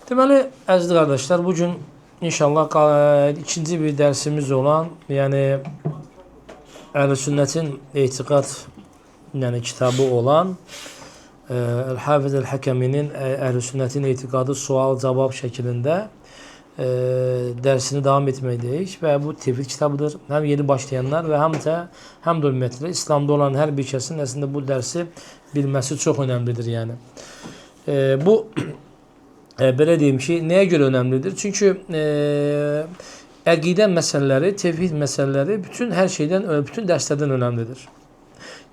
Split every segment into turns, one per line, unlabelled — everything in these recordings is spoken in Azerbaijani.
Deməli, əziz qardaşlar, bugün inşallah ikinci bir dərsimiz olan, yəni Əhl-i Sünnətin etiqad kitabı olan Əl-Hafiz Əl-Həkəminin Əhl-i Sünnətin etiqadı sual-cavab şəklində dərsini davam etməkdəyik və bu tevhid kitabıdır. Həm yeni başlayanlar və həm də ümumiyyətlə İslamda olan hər bir kəsin əslində bu dərsi bilməsi çox önəmlidir. Yəni bu belə deyim ki, nəyə görə önəmlidir? Çünki əqidə məsələləri, tevhid məsələləri hər şeydən, bütün dərslərdən önəmlidir.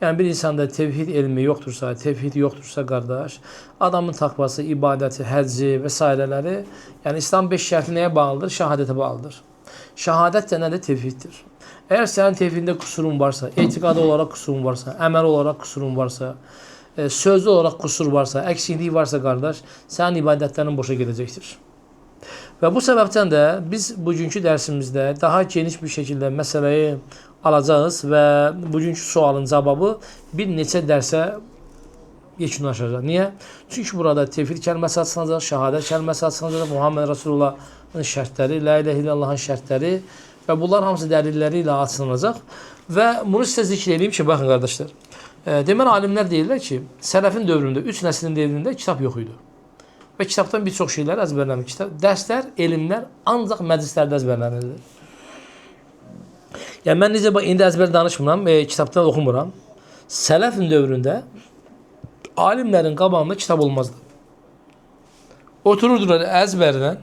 Yəni bir insanda tevhid elmi yoxdursa, tevhid yoxdursa qardaş, adamın təqvası, ibadəti, həcci və s. Yəni İslam 5 şərti nəyə bağlıdır? Şəhadətə bağlıdır. Şəhadət də nədir? Tevhiddir. Əgər sənin tevhidində qüsurun varsa, etiqadı olaraq qüsurun varsa, əməl olaraq qüsurun varsa, sözlü olaraq qüsur varsa, əksiklik varsa qardaş, sənin ibadətlərin boşa gedəcəkdir. Və bu səbəbdən də biz bugünkü dərsimizdə daha geniş bir şəkildə məsələyi alacağız və bugünkü sualın cavabı bir neçə dərsə yekunlaşacaq. Niyə? Çünki burada tevhid kəlməsi açılacaq, şəhadət kəlməsi açılacaq, Muhammed Rasulullahın şərtləri, La ilahe illallahın şərtləri və bunlar hamısı dəlilləri ilə açılacaq. Və bunu sizə zikr edeyim ki, baxın qardaşlar, deməli alimlər deyirlər ki, sələfin dövründə, 3 nəslin dövründə kitab yox idi. Və kitabdan bir çox şeylər əzbərlənir. Dərslər, elmlər ancaq məclislərdə əzbərlənirdi. Yəni mən necə indi əzbər danışmıram, kitabdan oxumuram. Sələfin dövründə alimlərin qabağında kitab olmazdı. Otururdular əzbərdən,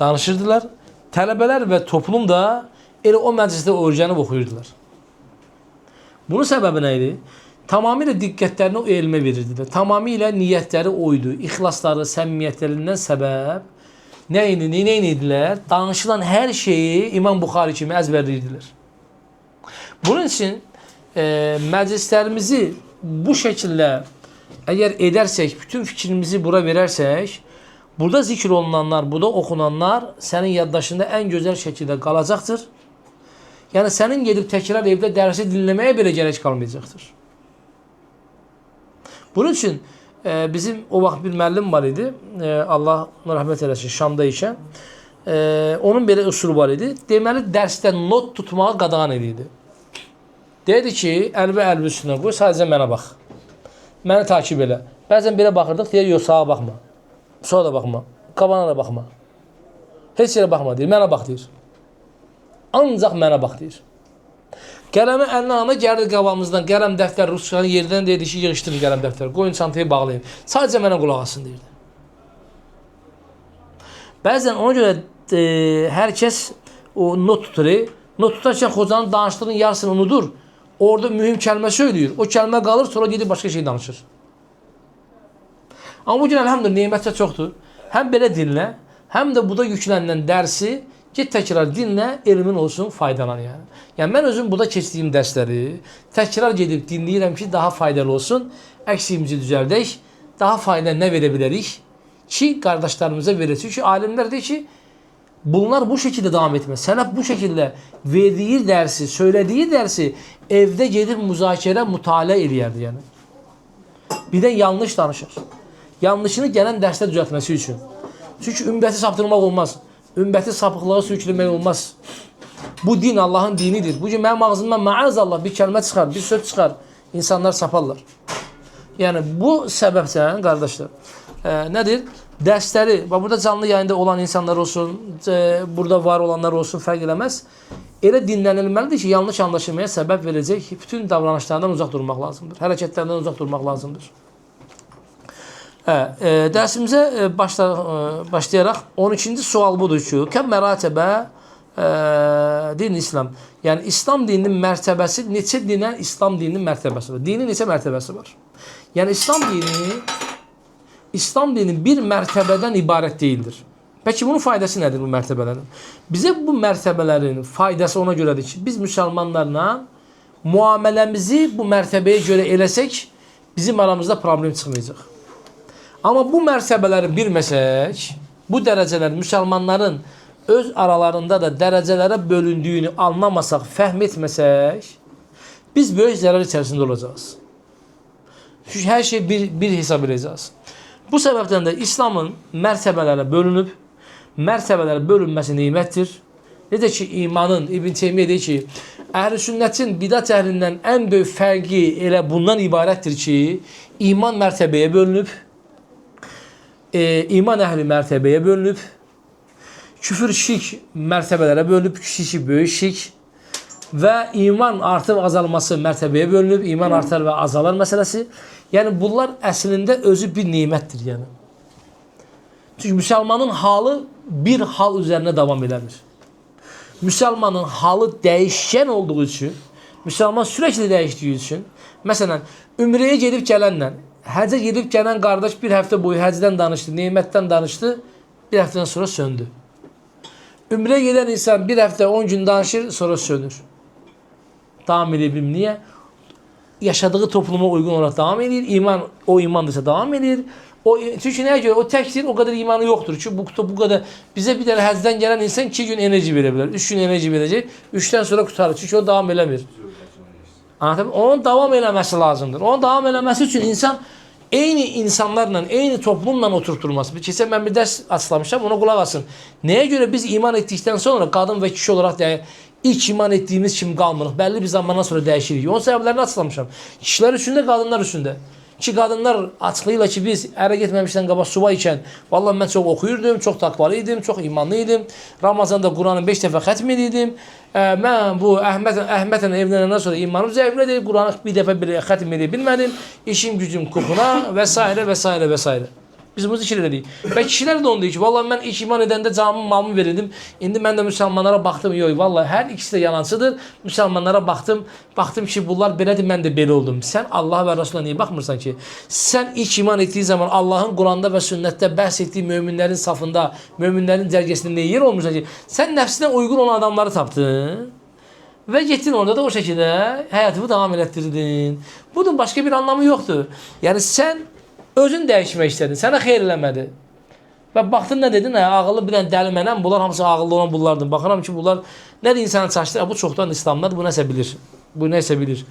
danışırdılar. Tələbələr və toplum da elə o məclisdə öyrənib oxuyurdular. Bunun səbəbi nə idi? Tamamilə diqqətlərini o elmə verirdilər. Tamamilə niyyətləri oydu. İxlasları, səmimiyyətlərindən səbəb nə idilər? Danışılan hər şeyi İmam Buxari kimi əzbərləyirdilər. Bunun üçün məclislərimizi bu şəkildə əgər edərsək, bütün fikrimizi bura verərsək, burada zikr olunanlar, burada oxunanlar sənin yaddaşında ən gözəl şəkildə qalacaqdır. Yəni sənin gedib təkrar evdə dərsi dinləməyə belə gərək qalmayacaqdır. Bunun üçün bizim o vaxt bir müəllim var idi, Allah rəhmət eləsin, Şamda ikən. Onun belə üsulu var idi. Deməli, dərsdə not tutmağa qadağan edirdi. Dedi ki, əlbi üstünə qoy, sadəcə mənə bax. Məni takib elə. Bəzən belə baxırdıq, deyir, yox, sağa baxma. Sola da baxma. Qabana da baxma. Heç yerə baxma, deyir. Mənə bax, deyir. Ancaq mənə bax, deyir. Qələmi əlinə alana gəldi qabağımızdan, qələm dəftər, Rusçanın yerdən deyirdi ki, yığışdırın qələm dəftər, qoyun çantayı bağlayın. Sadəcə mənə qulaq asın, deyirdi. Bəzən ona görə hər kəs o not tutur. Not tutarkən xocanın danışdığının yarısını unudur. Orada mühüm kəlmə söylüyor. O kəlmə qalır, sonra gedib başqa şey danışır. Amma bugün əlhamdülillah nemətcə çoxdur. Həm belə dinlə, həm də bu da yüklənilən dərsi get təkrar dinlə, elmin olsun, faydalan yəni. Yəni mən özüm burada keçdiyim dərsləri təkrar gedib dinləyirəm ki, daha faydalı olsun, əksiyimizi düzəldək, daha fayda nə verə bilərik ki, qardaşlarımıza verək. Çünki alimlər deyir ki, bunlar bu şəkildə davam etməz. Sələf bu şəkildə verdiyi dərsi, söylədiyi dərsi evdə gedib müzakirə, mütaliə eləyərdi yəni. Birdən yanlış danışır. Yanlışını gələn dərsdə düzəltməsi üçün. Çünki ümməti saptırmaq olmaz. Ümməti sapıqlığa sürükləmək olmaz. Bu din Allahın dinidir. Bugün mənim ağzımdan maazallah bir kəlmə çıxar, bir söz çıxar. İnsanlar saparlar. Yəni bu səbəbdən qardaşlar, nədir? Dərsləri, burada canlı yayında olan insanlar olsun, burada var olanlar olsun, fərq eləməz. Elə dinlənilməlidir ki, yanlış anlaşılmaya səbəb verəcək bütün davranışlardan uzaq durmaq lazımdır. Hərəkətlərdən uzaq durmaq lazımdır. Dərsimizə başlayaraq 12-ci sual budur ki, kəm mərətəbə din İslam. Yəni İslam dininin mərtəbəsi, neçə dinə İslam dininin mərtəbəsi var? Dinin neçə mərtəbəsi var? Yəni İslam dini bir mərtəbədən ibarət deyildir. Peki bunun faydası nədir bu mərtəbələrin? Bizə bu mərtəbələrin faydası ona görədir ki, biz müsəlmanlarla müamiləmizi bu mərtəbəyə görə eləsək, bizim aramızda problem çıxmayacaq. Amma bu mərtəbələri bilməsək, bu dərəcələr müsəlmanların öz aralarında da dərəcələrə bölündüyünü anlamasaq, fəhm etməsək, biz böyük zərər içərisində olacağız. Çünki hər şey bir hesab edəcəyiz. Bu sebepten de İslam'ın mertebelere bölünüp, mertebelere bölünmesi nimettir. Necə ki, imanın, İbn Teymiyyə deyir ki, əhl-i sünnətin bidat əhlindən ən böyük fərqi elə bundan ibarətdir ki, iman mərtəbəyə bölünüb, iman əhli mərtəbəyə bölünüb, küfür şirk mərtəbələrə bölünüb, kiçik şirk, böyük şirk və iman artıb azalması mərtəbəyə bölünüb, iman artar və azalar məsələsi. Yəni, bunlar əslində özü bir nimətdir. Yəni. Çünki müsəlmanın halı bir hal üzərində davam eləmir. Müsəlmanın halı dəyişkən olduğu üçün, müsəlman sürekli dəyişdiyi üçün, məsələn, ümrəyə gedib gələnlə, həcə gedib gələn qardaş bir həftə boyu həcdən danışdı, nemətdən danışdı, bir həftədən sonra söndü. Ümrəyə gedən insan bir həftə 10 gün danışır, sonra sönür. Davam edir, niyə? Yaşadığı topluma uyğun olaraq davam edir, iman, o imandırsa davam edir. Çünki nəyə görə? O təkdir, o qədər imanı yoxdur ki, bu qədər bizə bir dənə həcdən gələn insan 2 gün enerji verə bilər, 3 gün enerji verəcək, 3-dən sonra qutarır. Çünki o davam eləmir. Anladın? Onun davam eləməsi lazımdır. Onun davam eləməsi üçün insan eyni insanlarla, eyni toplumla oturtulması. Keçən mən bir dərs açılamışam, ona qulaq asın. Nəyə görə biz iman etdikdən sonra qadın və kişi olaraq ilk iman etdiyimiz kimi qalmırıq. Bəlli bir zamandan sonra dəyişirik. Onun səbəblərini açılamışam. Kişilər üçün də, qadınlar üçün də. Ki qadınlar açıqlayırlar ki, biz ərə getməmişdən qabaq subay ikən, vallahi mən çox oxuyurdum, çox takvalı idim, çox imanlı idim. Ramazanda Quranı 5 dəfə xətm edirdim. Mən bu Əhmədlə evlənəndən sonra imanım zəiflədi, Quranı bir dəfə xətm edə bilmədim. İşim gücüm kuxuna və s. və s. və s. Biz bunu zikir edirik. Və kişilər də onu deyir ki, vallahi mən ilk iman edəndə canımı, malımı verirdim. İndi mən də müsəlmanlara baxdım. Yox, vallahi hər ikisi də yalancıdır. Müsəlmanlara baxdım. Baxdım ki, bunlar belədir, mən də belə oldum. Sən Allah və Rasuluna niyə baxmırsan ki? Sən ilk iman etdiyi zaman Allahın Quranda və sünnətdə bəhs etdiyi möminlərin safında, möminlərin cərgəsində niyə yer olmursan ki? Sən nəfsinə uyğun olan adamları tapdın. Və getdin orada da o şəkildə həyatını davam elətdirdin. Bunun başqa bir anlamı yoxdur. Yəni sən özün dəyişmək istədin, sənə xeyr eləmədi. Və baxdın nə dedin? Ağıllı bir dənə dəli mənəm, bunlar hamısı ağıllı olan bunlardır. Baxıram ki, bunlar nədir insanı çaşdır? Bu çoxdan İslamdadır, bu nəsə bilir. Bu nəsə bilir.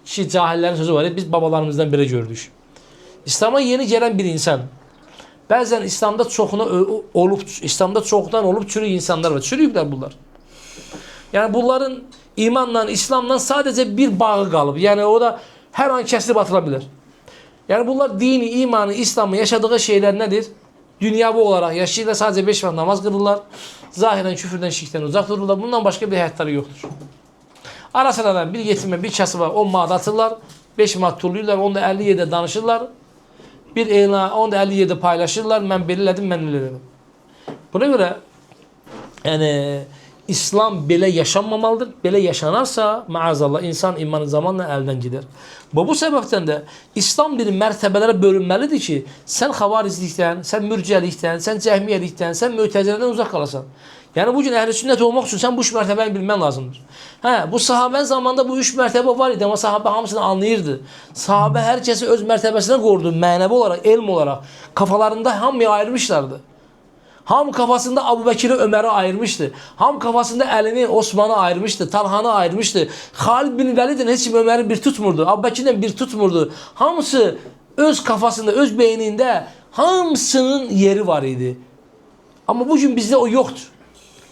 Ki, cahillərin sözü var, biz babalarımızdan belə gördük. İslam'a yeni gələn bir insan, bəzən İslamda çoxdan olub çürük insanlar var. Çürüyüblər bunlar. Yəni, bunların imanla, İslamla sadəcə bir bağı qalıb. Yəni, o da hər an kəsilib atıla bilər. Yəni bunlar dini, imanı, İslamı yaşadığı şeylər nədir? Dünyavi olaraq yaşayırlar, sadəcə 5 vaxt namaz qılırlar. Zahirən küfürdən, şirkdən uzaq dururlar. Bundan başqa bir həyatları yoxdur. Ara sıradan bir yetimə, bir kasıba 10 manat atırlar, 5 manat turluyurlar, onu da 50 yerdə danışırlar. Bir elan, onu da 50 yerdə paylaşırlar. Mən belə elədim, mən elə elədim. Buna görə yəni İslam belə yaşanmamalıdır. Belə yaşanarsa, maazallah, insan imanı zamanla əldən gider. Bu səbəbdən də İslam bir mərtəbələrə bölünməlidir ki, sən xavarizlikdən, sən mürcəlikdən, sən cəhmiyyəlikdən, sən mötəzilədən uzaq qalasan. Yəni, bugün əhl-i sünnət olmaq üçün sən bu 3 mərtəbəni bilmən lazımdır. Bu sahabənin zamanında bu 3 mərtəbə var idi, amma sahabə hamısını anlayırdı. Sahabə hər kəsi öz mərtəbəsinə qoyurdu, mənəvi olaraq, elm olaraq. Kafalarında hamıya ayırmışlardı. Ham kafasında Abu Bekir'i, Ömer'i ayırmıştı. Ham kafasında Ali'ni, Osman'ı ayırmıştı. Talhan'ı ayırmıştı. Halid bin Velid'in heç kim Ömer'i bir tutmurdu. Abu Bekir'den bir tutmurdu. Hamısı öz kafasında, öz beynində hamısının yeri var idi. Amma bugün bizdə o yoxdur.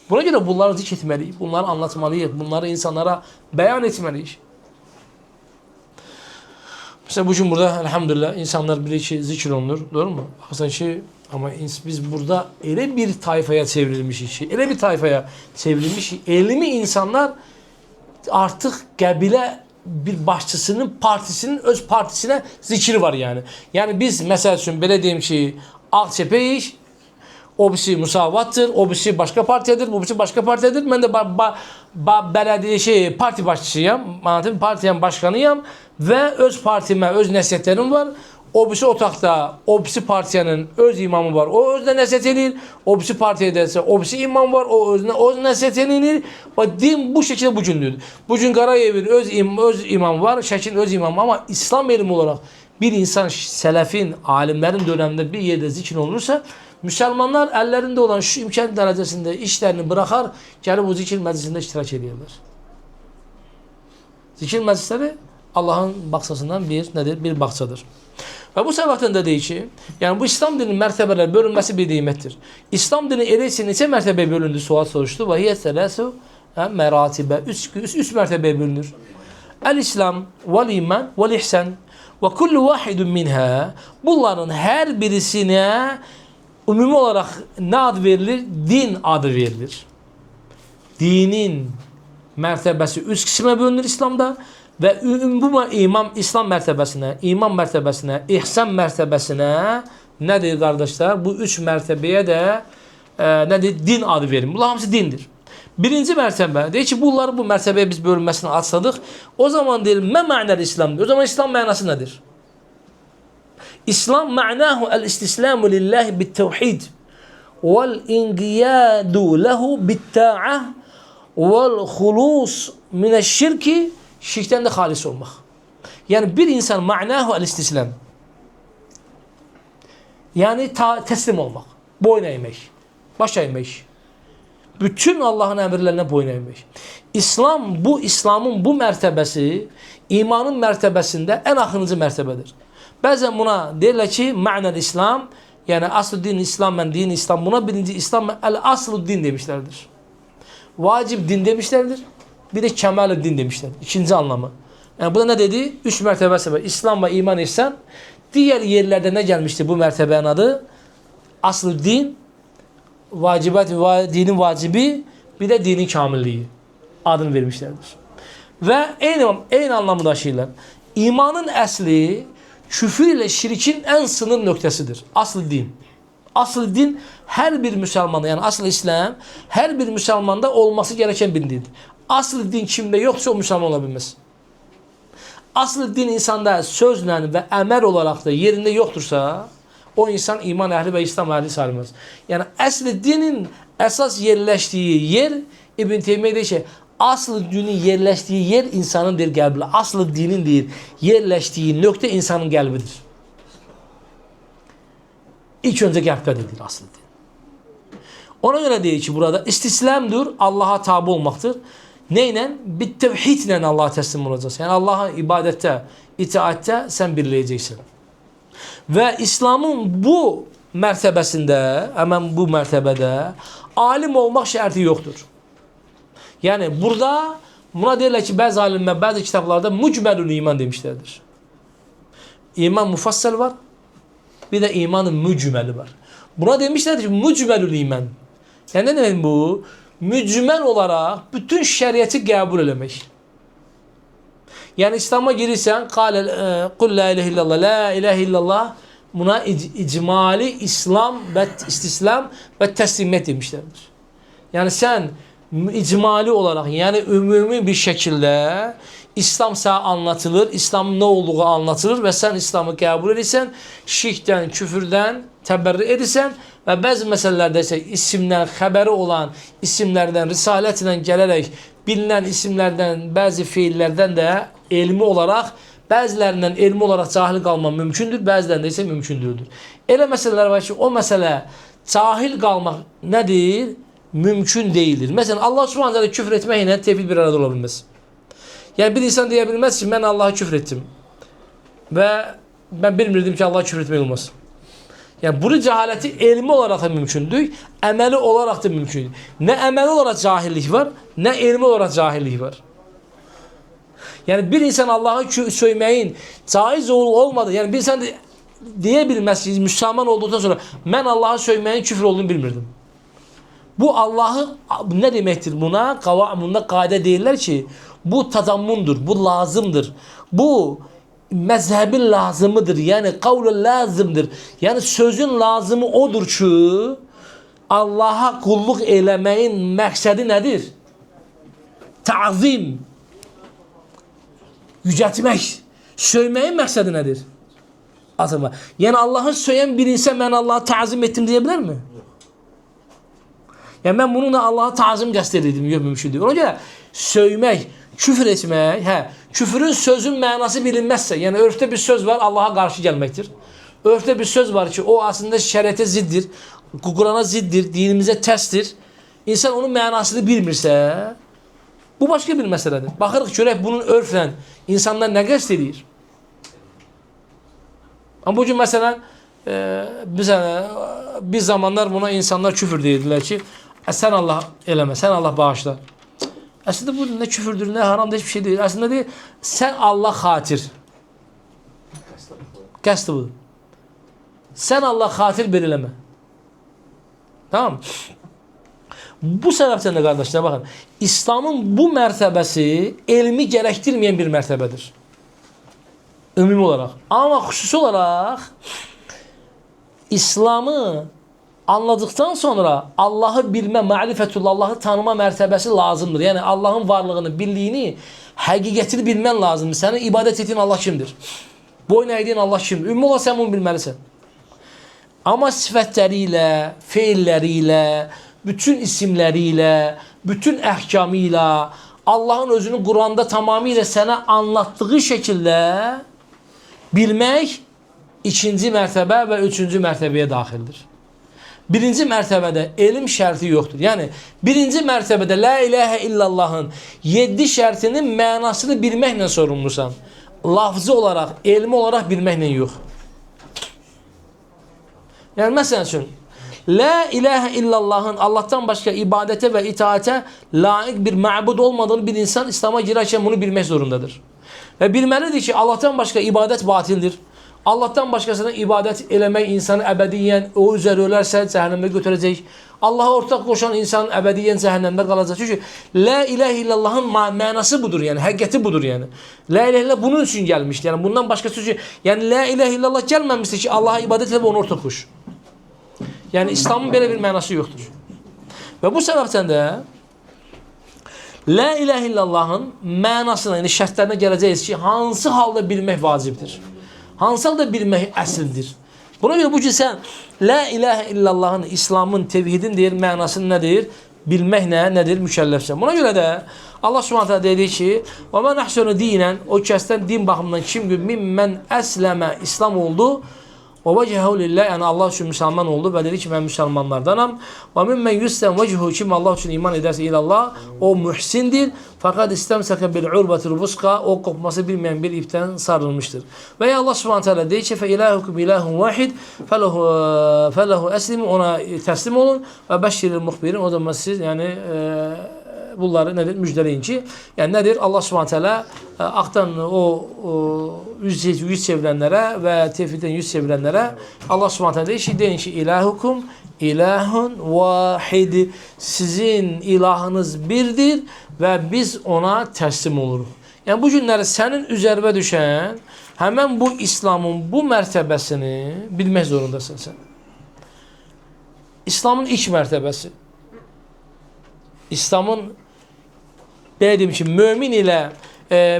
Buna görə bunları zikr etməliyik, bunları anlatmalıyıq, bunları insanlara bəyan etməliyik. Mesela bugün burada elhamdülillah insanlar bilir ki zikir olunur, doğru mu? Baxırsan ki, ama biz burada elə bir tayfaya çevrilmişik ki, elə bir tayfaya çevrilmişik. Elmi insanlar artıq qəbilə bir başçısının partisinin öz partisinə zikri var yəni. Yəni biz məsəl üçün belə deyim ki, Ağçepəyik, o birisi Müsavatdır, o birisi başqa partiyadır, bu birisi başqa partiyadır. Mən də bələdiyyə parti başçısıyam, partiyanın başqanıyam və öz partimə öz nəsihətlərim var. O birisi otaqda, o birisi partiyanın öz imamı var, o özünə nəsihət edir. O birisi partiyadəsə, o birisi imam var, o özünə nəsihət edir. Və din bu şəkildə bugündür. Bugün Qarayevin öz imamı var, Şəkinin öz imamı, amma İslam elmi olaraq bir insan sələfin, alimlərin dönəmində bir yerdə zikr olunursa, müsəlmanlar əllərində olan şu imkan dərəcəsində işlərini bıraxar, gəlib o zikir məclisində iştirak edirlər. Zikir məclisləri Allah'ın bağçasından bir bağçadır. Və bu səbəbdən də deyir ki, yəni bu İslam dininin mərtəbələr bölünməsi bir qiymətdir. İslam dini elə isə neçə mərtəbəyə bölündü sual soruşdu. Və hiyə sələsu məratibə. Üç mərtəbəyə bölünür. El-İslam, vel-iman, vel-ihsan. Və kullu vahidun minha. Bunların hər birisinə ümumi olaraq nə ad verilir? Din adı verilir. Dinin mərtəbəsi üç qismə bölünür İslamda. Və İslam mərtəbəsinə, ihsan mərtəbəsinə nədir qardaşlar? Bu üç mərtəbəyə də nədir? Din adı verin. Bunlar hamısı dindir. Birinci mərtəbə, deyir ki, bunları bu mərtəbəyə biz bölünməsini açsadıq, o zaman deyir, mə mənəl İslamdır. O zaman İslam mənası nədir? İslam mə'nahu el-istislamu lillahi bit-tevhid vel-inqiyadu lehu bit-ta'ah vel-khulus mineşşirki, şirkdən də xalis olmaq. Yəni bir insan mə'nahu el-istislam, yəni təslim olmaq, boyun əymək, baş əymək, bütün Allahın əmrlərinə boyun əymək. İslamın bu mərtəbəsi imanın mərtəbəsində ən axırıncı mərtəbədir. Bəzən buna deyirlər ki, mə'nəl İslam, yəni asl din İslam, mən din İslam, buna birinci İslam el-aslu din demişlərdir. Vacib din demişlərdir. Bir də kəmal din demişlərdir. İkinci anlamı. Yəni burada nə dedi? Üç mərtəbəsi var. İslam və iman ihsan. Digər yerlərdə nə gəlmişdir bu mərtəbənin adı? Asl din, vacibət, dinin vacibi, bir də dinin kamilliyi adını vermişlərdir. Və eyni anlamı daşıyırlar. İmanın əsli küfür ilə şirkin ən sınır nöqtəsidir. Asl din. Asl din hər bir müsəlmanda, yəni asl İslam hər bir müsəlmanda olması gerəkən bir dindir. Asl din kimdə yoxsa o müsəlman ola bilməz. Asl din insanda sözlə və əməl olaraq da yerində yoxdursa, o insan iman əhli və İslam əhli sayılmaz. Yəni əsl dinin əsas yerləşdiyi yer, İbn Teymiyyə deyir ki, asl dinin yerləşdiyi yer insanın deyir qəlbidir. Asl dinin deyir yerləşdiyi nöqtə insanın qəlbidir. İlk öncə qəlbdədir deyir asl din. Ona görə deyir ki, burada istislamdır, Allaha tabi olmaqdır. Neyle? Bir tevhidlə Allah'a təslim olacaqsın. Yəni Allah'a ibadətdə, itaətdə sən birləyəcəksən. Və İslamın bu mərtəbəsində, həmən bu mərtəbədə alim olmaq şərti yoxdur. Yəni burada buna deyirlər ki, bəzi alimlər, bəzi kitablarda mücməlül iman demişlərdir. İman müfassəl var, bir də imanın mücməli var. Buna demişlərdir ki, mücməlül iman. Yəni nə demək bu? Mücməl olaraq bütün şəriəti qəbul eləmək. Yəni İslam'a girirsən, qul la ilahe illallah, la ilahe illallah, buna icmali İslam və istislam və təslimiyət demişlərdir. Yəni sən icmali olaraq, yəni ümumi bir şəkildə İslam sənə anlatılır, İslamın nə olduğu anlatılır və sən İslamı qəbul edirsən, şirkdən, küfürdən təbərrü edirsən və bəzi məsələlərdə isə isimdən, xəbəri olan isimlərdən, risalətlə gələrək bilinən isimlərdən, bəzi feillərdən də elmi olaraq, bəzilərindən elmi olaraq cahil qalmaq mümkündür, bəzilərində isə mümkündürdür. Elə məsələlər var ki, o məsələ cahil qalmaq nədir? Mümkün deyildir. Məsələn, Allah Subhanahu küfr etməklə tevhid bir arada ola bilməz. Yəni bir insan deyə bilməz ki, mən Allah'a küfr etdim və mən bilmirdim ki, Allah'a küfr etmək olmaz. Yəni bunu cəhaləti elmi olaraq da mümkündür, əməli olaraq da mümkündür. Nə əməli olaraq cahillik var, nə elmi olaraq cahillik var. Yəni bir insan Allah'ı söyməyin caiz olmadı. Yəni bir insan deyə bilməz ki, Müslüman olduqdan sonra mən Allah'ı söyməyin küfr olduğunu bilmirdim. Bu Allah'ı nə deməkdir buna? Bunda qayda deyirlər ki, bu tadammundur, bu lazımdır. Bu məzhəbin lazımıdır, yəni qavlun lazımdır. Yəni sözün lazımı odur ki, Allah'a qulluq eləməyin məqsədi nədir? Ta'zim, yücətmək, söyməyin məqsədi nədir? Azama. Yəni Allah'ı söyən bir insan mən Allah'a ta'zim etdim deyə bilərmi? Yəni mən bununla Allah'a ta'zim qəsd edirdim, yox mümkün deyil. Ona görə söymək, küfür etmək, küfürün sözün mənası bilinməzsə, yəni örfdə bir söz var, Allah'a qarşı gəlməkdir. Örfdə bir söz var ki, o aslında şəriətə ziddir, Qurana ziddir, dinimizə tərsdir. İnsan onun mənasını bilmirsə, Bu başqa bir məsələdir. Baxırıq görək bunun örflə insanlar nə qəsd edir. Amma bu gün məsələn biz zamanlar buna insanlar küfür deyirdilər ki, sən Allah eləmə, sən Allah bağışla. Əslində bu nə küfürdür, nə haramdır, heç bir şey deyil. Əslində deyil, sən Allah xatir. Qəsd budur. Sən Allah xatir bir eləmə. Tamam. Bu səbəbdən də qardaşlar, baxın, İslamın bu mərtəbəsi elmi gərəkdirməyən bir mərtəbədir. Ümumi olaraq. Amma xüsusi olaraq İslamı anladıktan sonra Allah'ı bilmə, ma'rifətullah, Allah'ı tanıma mərtəbəsi lazımdır. Yəni Allah'ın varlığını, birliyini, həqiqətini bilmən lazımdır. Sənin ibadət etdiyin Allah kimdir? Boyun əydiyin Allah kimdir? Ümumi olaraq sən bunu bilməlisən. Amma sifətləri ilə, feilləri ilə, bütün isimləri ilə, bütün əhkamı ilə, Allah'ın özünü Quranda tamamilə sənə anlattığı şəkildə bilmək ikinci mərtəbə və üçüncü mərtəbəyə daxildir. Birinci mərtəbədə elm şərti yoxdur. Yəni, birinci mərtəbədə La ilahə illallahın 7 şərtinin mənasını bilməklə sorumlusan. Lafzı olaraq, elmi olaraq bilməklə yox. Yəni, məsələn üçün, La ilahə illallahın Allah'tan başqa ibadətə və itaətə layiq bir məbud olmadığını bir insan İslam'a girərkən bunu bilmək zorundadır. Və bilməlidir ki, Allah'tan başqa ibadət batildir. Allah'tan başqasına ibadət eləmək insanı əbədiyyən, o üzərə ölərsə cəhənnəmə götürəcək. Allah'a ortaq qoşan insan əbədiyyən cəhənnəmdə qalacaq. Çünki La ilahə illallahın mənası budur, yəni həqiqəti budur, yəni. La ilahə illallah bunun üçün gəlmişdir. Yəni bundan başqası üçün, yəni La ilahə illallah gəlməmişdir ki, Allah'a ibadət elə və onu ortaq qoş. Yəni İslamın belə bir mənası yoxdur. Və bu səbəbdən də La ilahə illallahın mənasına, yəni şərtlərinə gələcəyiz ki, hansı halda bilmək vacibdir? Hansı halda bilmək əsildir? Buna görə bu ki, sən La ilahə illallahın, İslamın, tevhidin deyir, mənasını nədir? Bilməklə nədir? Mükəlləfsən. Buna görə də Allah Subhanahu taala dedi ki: "Və men ahsanu dinen", o kəsdən din baxımından kim mimmen əsləmə, İslam oldu. Və vecehu lillah, yəni Allah üçün müsəlman oldu və dedi ki, mən müsəlmanlardanam. Və mimmen yuslem vechuhu, kim Allah üçün iman edərsə ilallah, o mühsindir. Fakat istemsaka bil urbatil vuska, o kopması bilmeyen bir ipten sarılmıştır. Və ya Allah Subhanahu taala deyir ki, fe ilahukum ilahun vahid, felahu eslimu, ona təslim olun və bəşşiril muhbirin, o zaman siz yəni bunları nədir? Müjdələyin ki, yəni nədir? Allah Subhanahu taala axtan o yüz çevirənlərə və tevhiddən yüz çevirənlərə Allah Subhanahu taala deyir ki, deyin ki, ilahukum ilahun vahid, sizin ilahınız birdir və biz ona təslim oluruq. Yəni bu günləri sənin üzərinə düşən həmən bu İslamın bu mərtəbəsini bilmək zorundasan sən. İslamın ilk mərtəbəsi. İslamın dedim ki, mömin ilə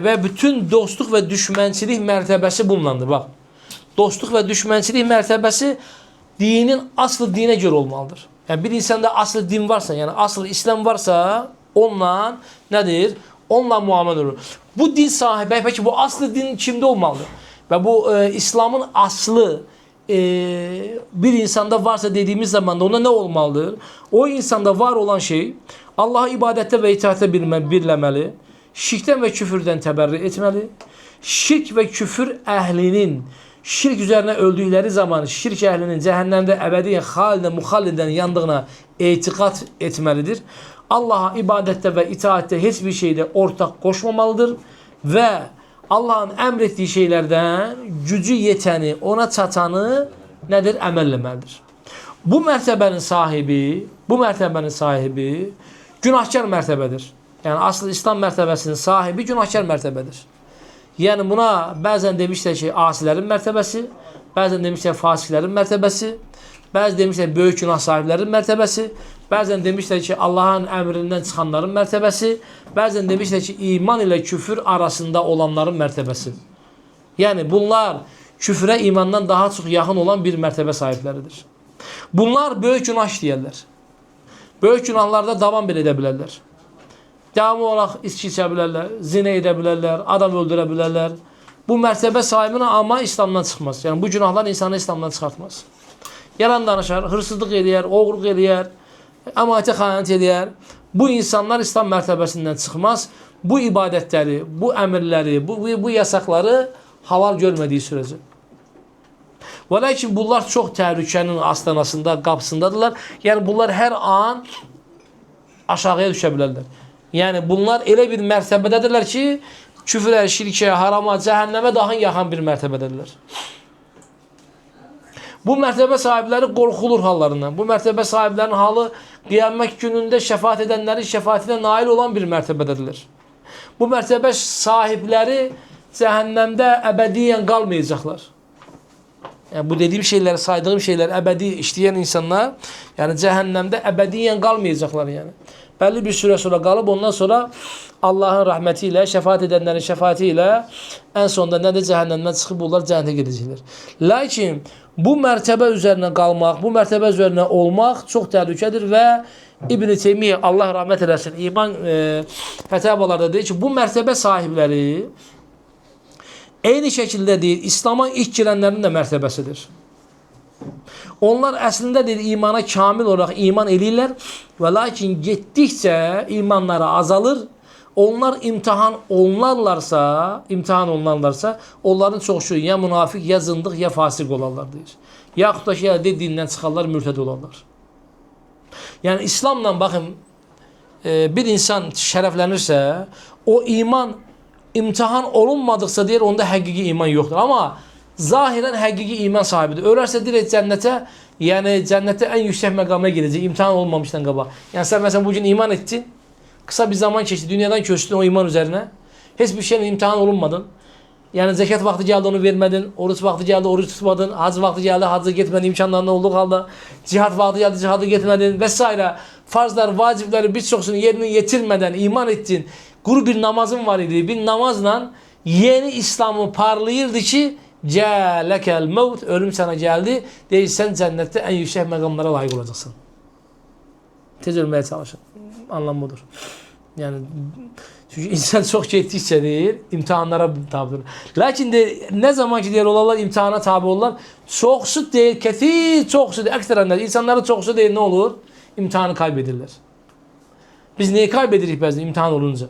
və bütün dostluq və düşmənçilik mərtəbəsi bununlandır. Bax, dostluq və düşmənçilik mərtəbəsi dinin aslı dinə görə olmalıdır. Yəni bir insanda aslı din varsa, yəni aslı İslam varsa, onunla nədir? Onunla muamele olur. Bu din sahibi, peki bu aslı din kimdə olmalıdır? Və bu İslamın aslı bir insanda varsa dediğimiz zaman da ona ne olmalıdır? O insanda var olan şey Allah'a ibadette ve itaate birləməli, şirkdən və küfürdən təbərrü etməli, şirk və küfür əhlinin şirk üzərinə öldükləri zaman şirk əhlinin cəhənnəmdə əbədiyyən xalidən, muxallidən yandığına etiqat etməlidir. Allah'a ibadette və itaatdə heç bir şeydə ortaq qoşmamalıdır və Allah'ın əmr etdiyi şeylərdən gücü yetəni, ona çatanı nədir? Əməlləməlidir. Bu mərtəbənin sahibi günahkar mərtəbədir. Yəni asıl İslam mərtəbəsinin sahibi günahkar mərtəbədir. Yəni buna bəzən demişlər ki, asilərin mərtəbəsi, bəzən demişlər fasiklərin mərtəbəsi, bəzən demişlər böyük günah sahiblərin mərtəbəsi, bəzən demişlər ki, Allah'ın əmrindən çıxanların mərtəbəsi, bəzən demişlər ki, iman ilə küfür arasında olanların mərtəbəsi. Yəni bunlar küfrə imandan daha çox yaxın olan bir mərtəbə sahibləridir. Bunlar böyük günah işləyərlər. Böyük günahlarda davam belə edə bilərlər. Devamlı olaraq içki içə bilərlər, zinə edə bilərlər, adam öldürə bilərlər. Bu mərtəbə sahibinə amma İslamdan çıxmaz. Yəni bu günahlar insanı İslamdan çıxartmaz. Yalan danışar, hırsızlıq eləyər, oğurluq eləyər, əmanətə xəyanət eləyər. bu insanlar İslam mərtəbəsindən çıxmaz. Bu ibadətləri, bu əmirləri, bu yasaqları halal görmədiyi sürəcə. Və lakin bunlar çox təhlükənin astanasında, qapısındadırlar. Yəni bunlar hər an aşağıya düşə bilərlər. Yəni bunlar elə bir mərtəbədədirlər ki, küfrə, şirkə, harama, cəhənnəmə daha yaxın bir mərtəbədədirlər. Bu mərtəbə sahibləri qorxulur hallarından. Bu mərtəbə sahiblərinin halı qiyamət günündə şəfaət edənlərin şəfaətinə nail olan bir mərtəbədədirlər. Bu mərtəbə sahibləri cəhənnəmdə əbədiyyən qalmayacaqlar. Yəni, bu dediyim şeylər, saydığım şeylər əbədi işləyən insanlar, yəni cəhənnəmdə əbədiyyən qalmayacaqlar. Yəni. Bəlli bir süre sonra qalıb, ondan sonra Allahın rəhməti ilə, şəfaət edənlərin şəfaəti ilə ən sonunda nədir? Cəhənnəmdən çıxıb bunlar cəhənnətə gedəcəklər. Lakin bu mərtəbə üzərinə qalmaq, bu mərtəbə üzərinə olmaq çox təhlükədir və İbn-i Teymiyyə, Allah rəhmət eləsin, iman fətavalarda deyir ki, bu mərtəbə sahibləri eyni şəkildə deyir, İslam'a ilk girənlərin də mərtəbəsidir. Onlar əslində deyir, imana kamil olaraq iman eləyirlər və lakin getdikcə imanları azalır. Onlar imtihan olunarlarsa, onların çoxu ya münafiq, ya zındıq, ya fasik olarlar deyir. Yaxud da ki, ya dediyindən çıxarlar, mürtəd olarlar. Yəni İslamla baxın, bir insan şərəflənirsə, o iman imtihan olunmadıqsa deyir, onda həqiqi iman yoxdur. Amma zahirən həqiqi iman sahibidir. Ölərsə deyir cənnətə, yəni cənnətə ən yüksək məqama gedəcək, imtihan olmamışdan qabaq. Yəni sən məsələn bugün iman etdin, kısa bir zaman keçdi, dünyadan köçdün o iman üzərinə, heç bir şeylə imtihan olunmadın. Yəni zəkat vaxtı gəldi, onu vermədin, oruç vaxtı gəldi, oruç tutmadın, hac vaxtı gəldi, hacı getmədin, imkanlarında olduğu halda, cihad vaxtı gəldi, cihadı getmədin və s. Farzlar, vacibləri bir çoxsunu yerini yetirmədən iman etdin, quru bir namazın var idi, bir namazla yeni İslamı parlayırdı ki, cələkəl məvt, ölüm sənə gəldi, deyir, sən cənnətdə ən yüksək məqamlara layiq olacaqsın. Tez ölməyə çalışın. Anlam budur. Yəni, çünki insan çox getdikcə deyir, imtihanlara tabi olur. Lakin deyir, nə zaman ki deyir, olarlar imtihana tabi olurlar, çoxsu deyir, kəthir çoxsu deyir, əksərənlər, insanların çoxsu deyir, nə olur? İmtihanı kaybedirlər. Biz neyi kaybedirik bəzən imtihan olunca?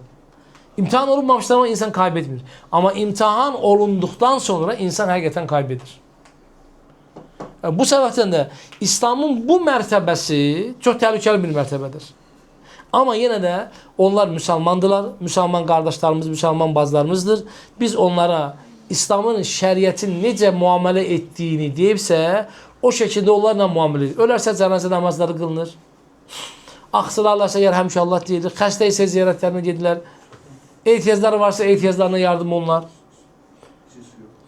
İmtihan olunmamışlar ama insan kaybetmir. Ama imtihan olunduktan sonra insan həqiqətən kaybedir. Bu səbəbdən də İslamın bu mərtəbəsi çox təhlükəli bir mərtəbədir. Amma yenə də onlar müsəlmandırlar, müsəlman qardaşlarımız, müsəlman bazılarımızdır. Biz onlara İslamın şəriətin necə müamilə etdiyini deyibsə, o şəkildə onlarla müamilə edir. Ölərsə cənazə namazları qılınır. Axsılarlarsa yer həmişə Allah deyilir. Xəstə isə ziyarətlərinə gedirlər. Ehtiyacları varsa ehtiyaclarına yardım olunlar.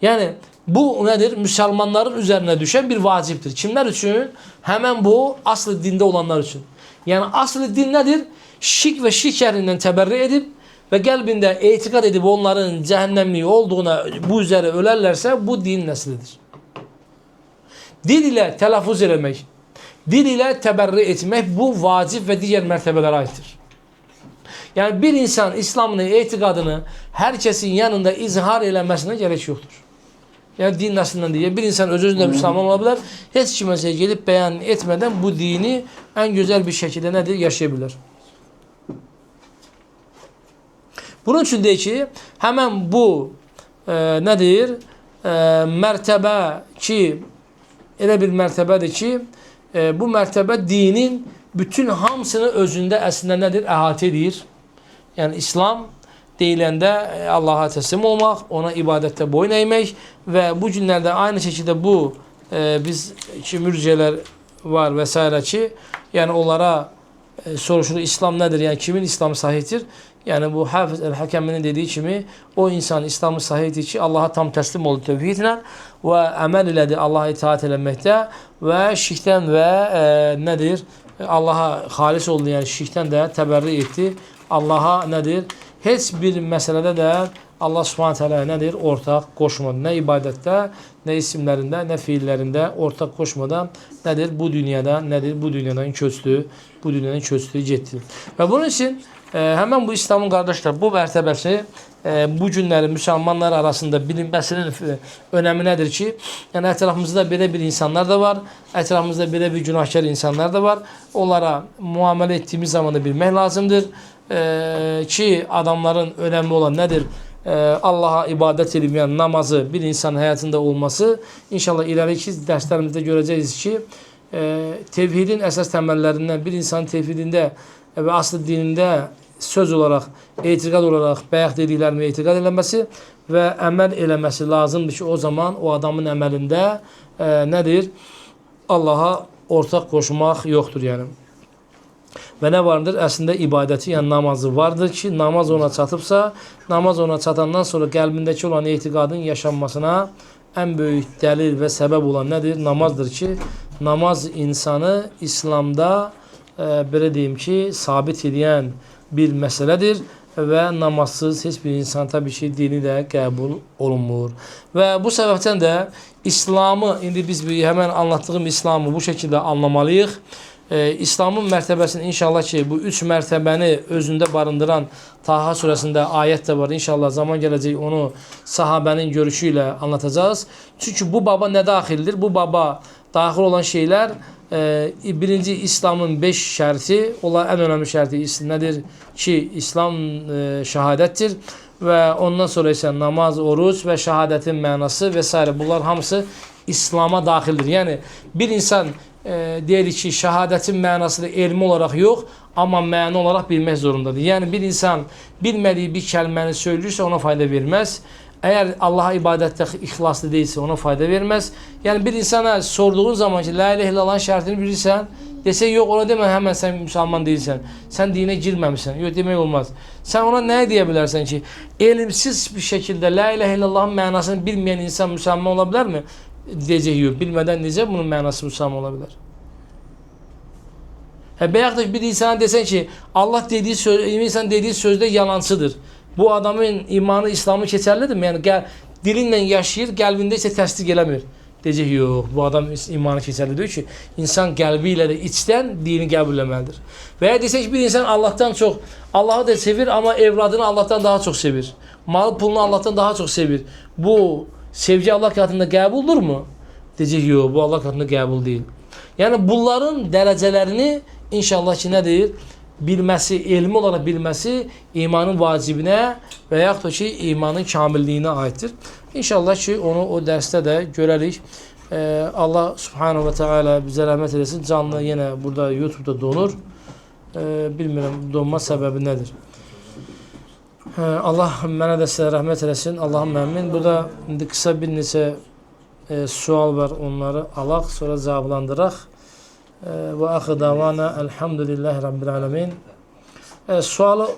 Yəni bu nədir? Müsəlmanların üzərinə düşən bir vacibdir. Kimlər üçün? Həmən bu aslı dində olanlar üçün. Yəni aslı din nədir? Şirk və şirk əhlindən təbərrü edib və qəlbində etiqad edib onların cəhənnəmliyi olduğuna bu üzərə ölərlərsə bu din nəslidir. Dil ilə tələffuz eləmək, dil ilə təbərrü etmək bu vacib və digər mərtəbələrə aiddir. Yəni bir insan İslamını, etiqadını hər kəsin yanında izhar eləməsinə gerek yoxdur. Yəni din nəslindən deyək, bir insan öz-özündə müsəlman ola bilər, heç kiməsə gelib bəyan etmədən bu dini ən gözəl bir şəkildə nədir? Yaşaya bilər. Bunun üçün deyək ki, həmən bu nədir? Mərtəbə ki, elə bir mərtəbədir ki, bu mərtəbə dinin bütün hamısını özündə əslində nədir? Əhatə edir. Yəni İslam deyiləndə Allaha təslim olmaq, ona ibadətdə boyun əymək və bu günlərdə aynı şəkildə bu biz ki mürciyələr var və s. ki, yəni onlara soruşulur İslam nədir? Yəni kimin İslamı sahihdir? Yəni bu Hafiz el-Həkəminin dediyi kimi o insan İslamı sahihdir ki, Allaha tam təslim oldu tövhidlə və əməl elədi Allaha itaat eləməkdə və şirkdən və nədir? Allaha xalis oldu, yəni şirkdən də təbərrü etdi. Allaha nədir? Heç bir məsələdə də Allah Subhanahu teala nədir? Ortaq qoşmadı. Nə ibadətdə, nə isimlərində, nə fiillərində ortaq qoşmadan nədir? Bu dünyada, nədir? Bu dünyadan köçdü. Bu dünyanın köçdüyü getdi. Və bunun üçün həmən bu İslamın qardaşlar bu mərtəbəsi bu günləri müsəlmanlar arasında bilinməsinin önəmi nədir ki, yəni ətrafımızda belə bir insanlar da var, ətrafımızda belə bir günahkar insanlar da var. Onlara müamilə etdiyimiz zaman da bilmək lazımdır ki, adamların önəmli olan nədir? Allaha ibadət edilməyən namazı bir insanın həyatında olması. İnşallah ileriki dərslərimizdə görəcəyiz ki, tevhidin əsas təməllərindən bir insanın tevhidində və aslı dinində söz olaraq, etiqad olaraq bayaq dediklərimi etiqad eləməsi və əməl eləməsi lazımdır ki, o zaman o adamın əməlində nədir? Allaha ortaq qoşmaq yoxdur yəni. Və nə vardır? Əslində ibadəti, yəni namazı vardır ki, namaz ona çatıbsa, namaz ona çatandan sonra qəlbindəki olan etiqadın yaşanmasına ən böyük dəlil və səbəb olan nədir? Namazdır ki, namaz insanı İslamda belə deyim ki, sabit edən bir məsələdir və namazsız heç bir insan təbii ki, dini də qəbul olunmur. Və bu səbəbdən də İslamı, indi biz həmən anlattığım İslamı bu şəkildə anlamalıyıq. İslamın mərtəbəsini inşallah ki, bu 3 mərtəbəni özündə barındıran Taha surəsində ayət də var. İnşallah zaman gələcək onu sahabənin görüşü ilə anlatacağız. Çünki bu baba nə daxildir? Bu baba daxil olan şeylər birinci İslamın 5 şərti, onlar ən önəmli şərti nədir ki, İslam şəhadətdir və ondan sonra isə namaz, oruc və şəhadətin mənası və s. Bunlar hamısı İslama daxildir. Yəni bir insan deyirik ki, şəhadətin mənasını elmi olaraq yox, amma məna olaraq bilmək zorundadır. Yəni bir insan bilmədiyi bir kəlməni söyləyirsə ona fayda verməz. Əgər Allaha ibadətdə ixlaslı deyilsə ona fayda verməz. Yəni bir insana sorduğun zaman ki, la ilahe illallah şərtini bilirsən, desə yox, ona demə həmən sən müsəlman deyilsən, sən dinə girməmişsən. Yox, demək olmaz. Sən ona nə deyə bilərsən ki, elmsiz bir şəkildə la ilahe illallahın mənasını bilməyən insan müsəlman ola bilərmi? Deyəcək yox, bilmədən necə bunun mənası müsəlman ola bilər? Bəyək da bir insana desən ki, Allah dediyi söz, insan dediyi sözdə yalancıdır. Bu adamın imanı, İslamı keçərlidir mi? Yəni dilinlə yaşayır, qəlbində isə təsdiq eləmir. Deyəcək, yox, bu adam imanı keçərlidir ki, insan qəlbi ilə də içdən dini qəbul eləməlidir. Və ya desək ki, bir insan Allahdan çox, Allahı da sevir, amma evladını Allahdan daha çox sevir. Malı pulunu Allahdan daha çox sevir. Bu sevgi Allah katında qəbuldurmu? Deyəcək, yox, bu Allah katında qəbul deyil. Yəni bunların dərəcələrini inşallah ki, nədir? Bilməsi, elmi olaraq bilməsi imanın vacibinə və yaxud da ki, imanın kamilliyinə aiddir. İnşallah ki, onu o dərsdə də görərik. Allah subhanahu və teala bizə rəhmət edesin. Canlı yenə burada YouTube'da donur. Bilmirəm, donma səbəbi nədir? Allah mənə də sizə rəhmət edesin. Allahım məmin. Burada indi qısa bir neçə sual var, onları alaq, sonra cavablandıraq. Və axı davana elhamdülillahi rabbil alemin. Sualı